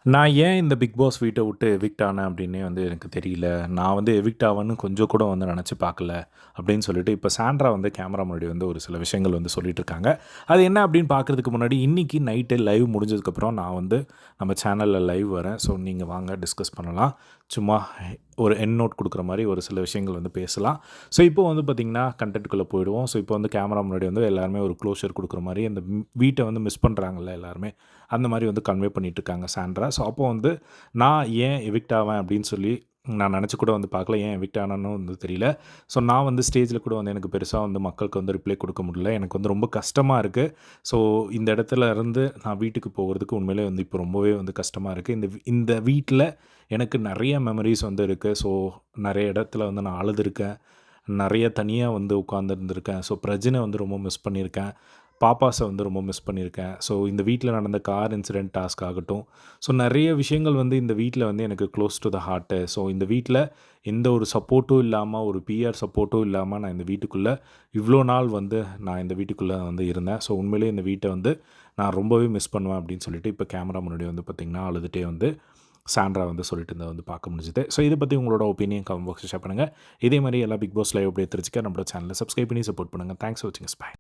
நான் ஏன் இந்த பிக் பாஸ் வீட்ட விட்டு எவிக்ட் ஆனேன் அப்படின்னே வந்து எனக்கு தெரியல. நான் வந்து எவிக்ட் ஆவேன்னு கொஞ்சம் கூட வந்து நெனச்சு பார்க்கல அப்படின்னு சொல்லிட்டு, இப்போ சாண்ட்ரா வந்து கேமரா முன்னாடி வந்து ஒரு சில விஷயங்கள் வந்து சொல்லிட்டு இருக்காங்க. அது என்ன அப்படின்னு பார்க்குறதுக்கு முன்னாடி, இன்னைக்கு நைட்டு லைவ் முடிஞ்சதுக்கப்புறம் நான் வந்து நம்ம சேனல்ல லைவ் வரேன். ஸோ நீங்க வாங்க டிஸ்கஸ் பண்ணலாம். சும்மா ஒரு எண்ட் நோட் குடுக்குற மாரி ஒரு சில விஷயங்கள் வந்து பேசலாம். ஸோ இப்போ வந்து பார்த்தீங்கன்னா, கன்டென்ட்குள்ள போயிடுவோம். ஸோ இப்போ வந்து கேமரா முன்னாடி வந்து எல்லாருமே ஒரு க்ளோஷர் குடுக்குற மாரி, அந்த வீட்ட வந்து மிஸ் பண்றாங்கல்ல எல்லாருமே. அந்த மாரி வந்து கன்வே பண்ணிட்டுருக்காங்க சாண்ட்ரா. ஸோ அப்போ வந்து நான் ஏன் எவிக்ட் ஆவேன் அப்படின்னு சொல்லி நான் நெனச்சு கூட வந்து பார்க்கல. ஏன் எவிக்ட் ஆனேன்னு வந்து தெரியல. ஸோ நான் வந்து ஸ்டேஜில கூட வந்து எனக்கு பெருசா வந்து மக்களுக்கு வந்து ரிப்ளை குடுக்க முடியல. எனக்கு வந்து ரொம்ப கஷ்டமா இருக்கு. ஸோ இந்த இடத்துல இருந்து நான் வீட்டுக்கு போகுறதுக்கு உண்மையிலே வந்து இப்போ ரொம்பவே வந்து கஷ்டமா இருக்கு. இந்த வீட்ல எனக்கு நெறைய மெமரீஸ் வந்து இருக்கு. ஸோ நெறைய இடத்துல வந்து நான் அழுதுருக்கேன். நெறைய தனியா வந்து உட்கார்ந்திருந்திருக்கேன். ஸோ பிரஜின வந்து ரொம்ப மிஸ் பண்ணியிருக்கேன். பாப்பாஸ வந்து ரொம்ப மிஸ் பண்ணியிருக்கேன். ஸோ இந்த வீட்ல நடந்த கார் இன்சிடென்ட் டாஸ்க் ஆகட்டும். ஸோ நெறைய விஷயங்கள் வந்து இந்த வீட்ல வந்து எனக்கு close to the heart. So இந்த வீட்ல எந்த ஒரு சப்போர்ட்டும் இல்லாம, ஒரு பிஆர் சப்போர்ட்டும் இல்லாம நான் இந்த வீட்டுக்குள்ள இவ்ளோ நாள் வந்து நான் இந்த வீட்டுக்குள்ள வந்து இருந்தேன். ஸோ உண்மையிலேயே இந்த வீட்ட வந்து நான் ரொம்பவே மிஸ் பண்ணுவேன் அப்படின்னு சொல்லிட்டு, இப்போ கேமரா முன்னாடி வந்து பார்த்தீங்கன்னா, அழுதுட்டே வந்து சாண்ட்ரா வந்து சொல்லிட்டு இருந்தத வந்து பார்க்க முடிஞ்சுது. ஸோ இத பத்தி உங்களோட ஒப்பீனியன் கமெண்ட் பாக்ஸ்ல ஷேர் பண்ணுங்க. இதே மாரி எல்லா பிக் பாஸ் லைவ் அப்டேட் தெரிஞ்சுக்க நம்மளோட சேனல சப்ஸ்கிரைப் பண்ணி சப்போர்ட் பண்ணுங்க. தேங்க்ஸ் ஃபார் வாட்சிங். பை.